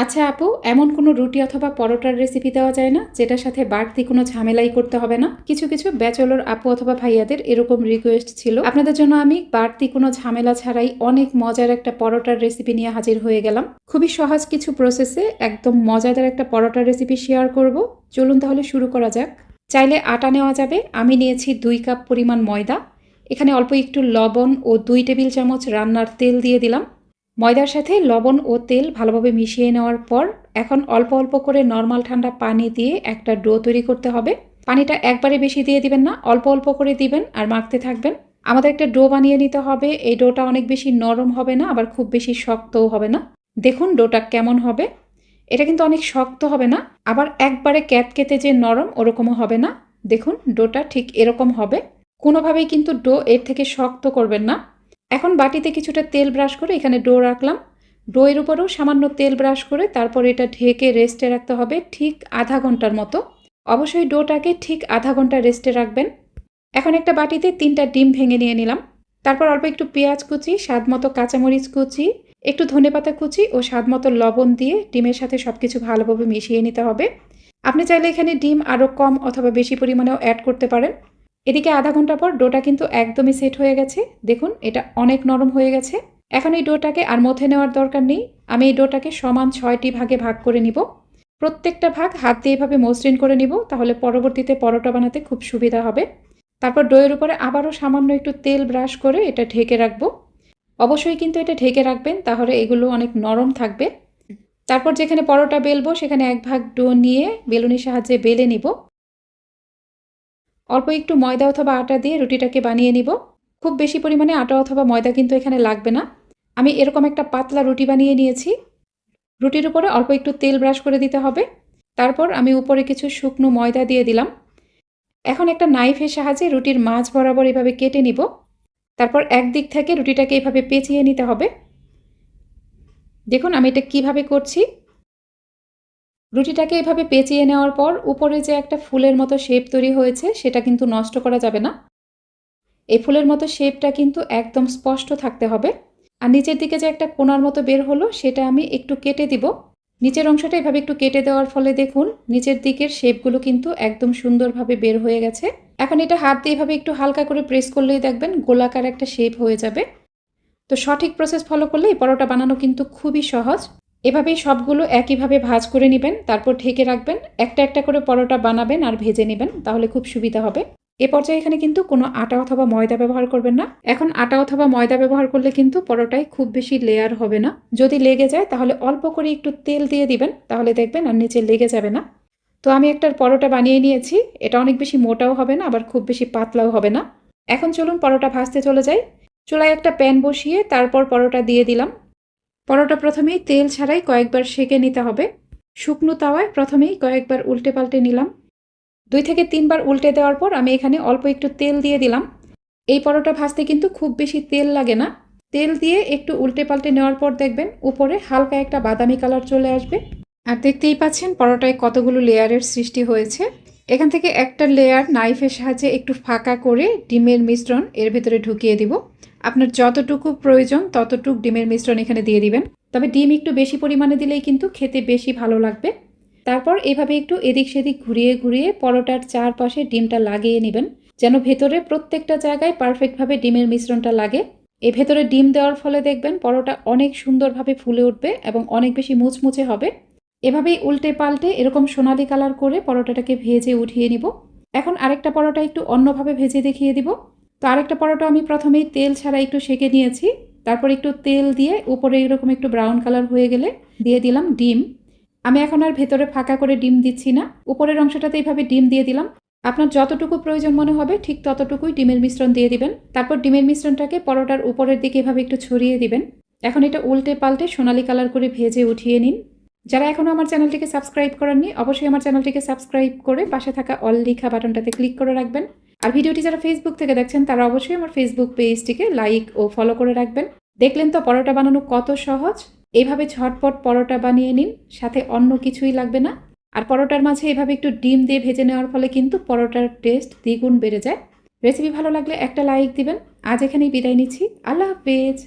আচ্ছা আপু, এমন কোনো রুটি অথবা পরোটার রেসিপি দেওয়া যায় না যেটার সাথে বাড়তি কোনো ঝামেলাই করতে হবে না? কিছু কিছু ব্যাচেলর আপু অথবা ভাইয়াদের এরকম রিকোয়েস্ট ছিল। আপনাদের জন্য আমি বাড়তি কোনো ঝামেলা ছাড়াই অনেক মজার একটা পরোটার রেসিপি নিয়ে হাজির হয়ে গেলাম। খুবই সহজ কিছু প্রসেসে একদম মজাদার একটা পরোটার রেসিপি শেয়ার করব। চলুন তাহলে শুরু করা যাক। চাইলে আটা নেওয়া যাবে। আমি নিয়েছি 2 কাপ পরিমাণ ময়দা। এখানে অল্প একটু লবণ ও 2 টেবিল চামচ রান্নার তেল দিয়ে দিলাম। ময়দার সাথে লবণ ও তেল ভালোভাবে মিশিয়ে নেওয়ার পর এখন অল্প অল্প করে নর্মাল ঠান্ডা পানি দিয়ে একটা ডো তৈরি করতে হবে। পানিটা একবারে বেশি দিয়ে দিবেন না, অল্প অল্প করে দিবেন আর মাখতে থাকবেন। আমাদের একটা ডো বানিয়ে নিতে হবে। এই ডোটা অনেক বেশি নরম হবে না, আবার খুব বেশি শক্তও হবে না। দেখুন ডোটা কেমন হবে। এটা কিন্তু অনেক শক্ত হবে না, আবার একবারে ক্যাতকেতে যে নরম ওরকমও হবে না। দেখুন ডোটা ঠিক এরকম হবে। কোনোভাবেই কিন্তু ডো এর থেকে শক্ত করবেন না। এখন বাটিতে কিছুটা তেল ব্রাশ করে এখানে ডো রাখলাম। ডোয়ের উপরেও সামান্য তেল ব্রাশ করে তারপর এটা ঢেকে রেস্টে রাখতে হবে ঠিক আধা ঘন্টার মতো। অবশ্যই ডোটাকে ঠিক আধা ঘন্টা রেস্টে রাখবেন। এখন একটা বাটিতে 3টা ডিম ভেঙে নিয়ে নিলাম। তারপর অল্প একটু পেঁয়াজ কুচি, স্বাদ মতো কাঁচামরিচ কুচি, একটু ধনেপাতা কুচি ও স্বাদ মতো লবণ দিয়ে ডিমের সাথে সব কিছু ভালোভাবে মিশিয়ে নিতে হবে। আপনি চাইলে এখানে ডিম আরও কম অথবা বেশি পরিমাণেও অ্যাড করতে পারেন। এদিকে আধা ঘন্টা পর ডোটা কিন্তু একদমই সেট হয়ে গেছে। দেখুন এটা অনেক নরম হয়ে গেছে। এখন এই ডোটাকে আর মথে নেওয়ার দরকার নেই। আমি এই ডোটাকে সমান 6টি ভাগে ভাগ করে নিব। প্রত্যেকটা ভাগ হাত দিয়ে এভাবে মসৃণ করে নিব, তাহলে পরবর্তীতে পরোটা বানাতে খুব সুবিধা হবে। তারপর ডোয়ের উপরে আবারও সামান্য একটু তেল ব্রাশ করে এটা ঢেকে রাখবো। অবশ্যই কিন্তু এটা ঢেকে রাখবেন, তাহলে এগুলো অনেক নরম থাকবে। তারপর যেখানে পরোটা বেলবো সেখানে 1 ভাগ ডো নিয়ে বেলুনির সাহায্যে বেলে নিব। অল্প একটু ময়দা অথবা আটা দিয়ে রুটিটাকে বানিয়ে নিব। খুব বেশি পরিমাণে আটা অথবা ময়দা কিন্তু এখানে লাগবে না। আমি এরকম একটা পাতলা রুটি বানিয়ে নিয়েছি। রুটির উপরে অল্প একটু তেল ব্রাশ করে দিতে হবে। তারপর আমি উপরে কিছু শুকনো ময়দা দিয়ে দিলাম। এখন একটা নাইফের সাহায্যে রুটির মাঝ বরাবর এভাবে কেটে নিব। তারপর একদিক থেকে রুটিটাকে এভাবে পেঁচিয়ে নিতে হবে। দেখুন আমি এটা কিভাবে করছি। রুটিটাকে এভাবে পেঁচিয়ে নেওয়ার পর উপরে যে একটা ফুলের মতো শেপ তৈরি হয়েছে সেটা কিন্তু নষ্ট করা যাবে না। এই ফুলের মতো শেপটা কিন্তু একদম স্পষ্ট থাকতে হবে। আর নিচের দিকে যে একটা কোণার মতো বের হলো সেটা আমি একটু কেটে দিব। নিচের অংশটা এভাবে একটু কেটে দেওয়ার ফলে দেখুন নিচের দিকের শেপগুলো কিন্তু একদম সুন্দরভাবে বের হয়ে গেছে। এখন এটা হাত দিয়ে এভাবে একটু হালকা করে প্রেস করলেই দেখবেন গোলাকার একটা শেপ হয়ে যাবে। তো সঠিক প্রসেস ফলো করলে এই পরোটা বানানো কিন্তু খুবই সহজ। এভাবেই সবগুলো একইভাবে ভাঁজ করে নেবেন, তারপর ঢেকে রাখবেন। একটা একটা করে পরোটা বানাবেন আর ভেজে নেবেন, তাহলে খুব সুবিধা হবে। এ পর্যায়ে এখানে কিন্তু কোনো আটা অথবা ময়দা ব্যবহার করবেন না। এখন আটা অথবা ময়দা ব্যবহার করলে কিন্তু পরোটায় খুব বেশি লেয়ার হবে না। যদি লেগে যায় তাহলে অল্প করে একটু তেল দিয়ে দিবেন, তাহলে দেখবেন আর নিচে লেগে যাবে না। তো আমি একটা পরোটা বানিয়ে নিয়েছি। এটা অনেক বেশি মোটাও হবে না, আবার খুব বেশি পাতলাও হবে না। এখন চলুন পরোটা ভাজতে চলে যাই। চুলায় একটা প্যান বসিয়ে তারপর পরোটা দিয়ে দিলাম। পরোটা প্রথমেই তেল ছাড়াই কয়েকবার সেঁকে নিতে হবে। শুকনো তাওয়ায় প্রথমেই কয়েকবার উল্টে পাল্টে নিলাম। 2 থেকে 3 বার উল্টে দেওয়ার পর আমি এখানে অল্প একটু তেল দিয়ে দিলাম। এই পরোটা ভাজতে কিন্তু খুব বেশি তেল লাগে না। তেল দিয়ে একটু উল্টে পাল্টে নেওয়ার পর দেখবেন উপরে হালকা একটা বাদামি কালার চলে আসবে। আর দেখতেই পাচ্ছেন পরোটায় কতগুলো লেয়ারের সৃষ্টি হয়েছে। এখান থেকে একটা লেয়ার নাইফের সাহায্যে একটু ফাঁকা করে ডিমের মিশ্রণ এর ভেতরে ঢুকিয়ে দিব। আপনার যতটুকু প্রয়োজন ততটুকু ডিমের মিশ্রণ এখানে দিয়ে দিবেন। তবে ডিম একটু বেশি পরিমাণে দিলেই কিন্তু খেতে বেশি ভালো লাগবে। তারপর এভাবে একটু এদিক সেদিক ঘুরিয়ে ঘুরিয়ে পরোটার চারপাশে ডিমটা লাগিয়ে নেবেন, যেন ভেতরে প্রত্যেকটা জায়গায় পারফেক্টভাবে ডিমের মিশ্রণটা লাগে। এই ভেতরে ডিম দেওয়ার ফলে দেখবেন পরোটা অনেক সুন্দরভাবে ফুলে উঠবে এবং অনেক বেশি মুচমুচে হবে। এভাবেই উল্টে পাল্টে এরকম সোনালি কালার করে পরোটাটাকে ভেজে উঠিয়ে নিব। এখন আরেকটা পরোটা একটু অন্যভাবে ভেজে দেখিয়ে দিব। তো আরেকটা পরোটা আমি প্রথমেই তেল ছাড়া একটু সেঁকে নিয়েছি। তারপর একটু তেল দিয়ে উপরে এরকম একটু ব্রাউন কালার হয়ে গেলে দিয়ে দিলাম ডিম। আমি এখন আর ভেতরে ফাঁকা করে ডিম দিচ্ছি না, উপরের অংশটাতে এইভাবে ডিম দিয়ে দিলাম। আপনার যতটুকু প্রয়োজন মনে হবে ঠিক ততটুকুই ডিমের মিশ্রণ দিয়ে দিবেন। তারপর ডিমের মিশ্রণটাকে পরোটার উপরের দিকে এভাবে একটু ছড়িয়ে দিবেন। এখন এটা উল্টে পাল্টে সোনালি কালার করে ভেজে উঠিয়ে নিন। যারা এখনও আমার চ্যানেলটিকে সাবস্ক্রাইব করেননি অবশ্যই আমার চ্যানেলটিকে সাবস্ক্রাইব করে পাশে থাকা অল লেখা বাটনটাতে ক্লিক করে রাখবেন। আর ভিডিওটি যারা ফেসবুক থেকে দেখছেন তারা অবশ্যই আমার ফেসবুক পেজটিকে লাইক ও ফলো করে রাখবেন। দেখলেন তো পরোটা বানানো কত সহজ। এইভাবে ঝটপট পরোটা বানিয়ে নিন, সাথে অন্য কিছুই লাগবে না। আর পরোটার মাঝে এভাবে একটু ডিম দিয়ে ভেজে নেওয়ার ফলে কিন্তু পরোটার টেস্ট দ্বিগুণ বেড়ে যায়। রেসিপি ভালো লাগলে একটা লাইক দিবেন। আজ এখানেই বিদায় নিচ্ছি। আল্লাহ হাফেজ।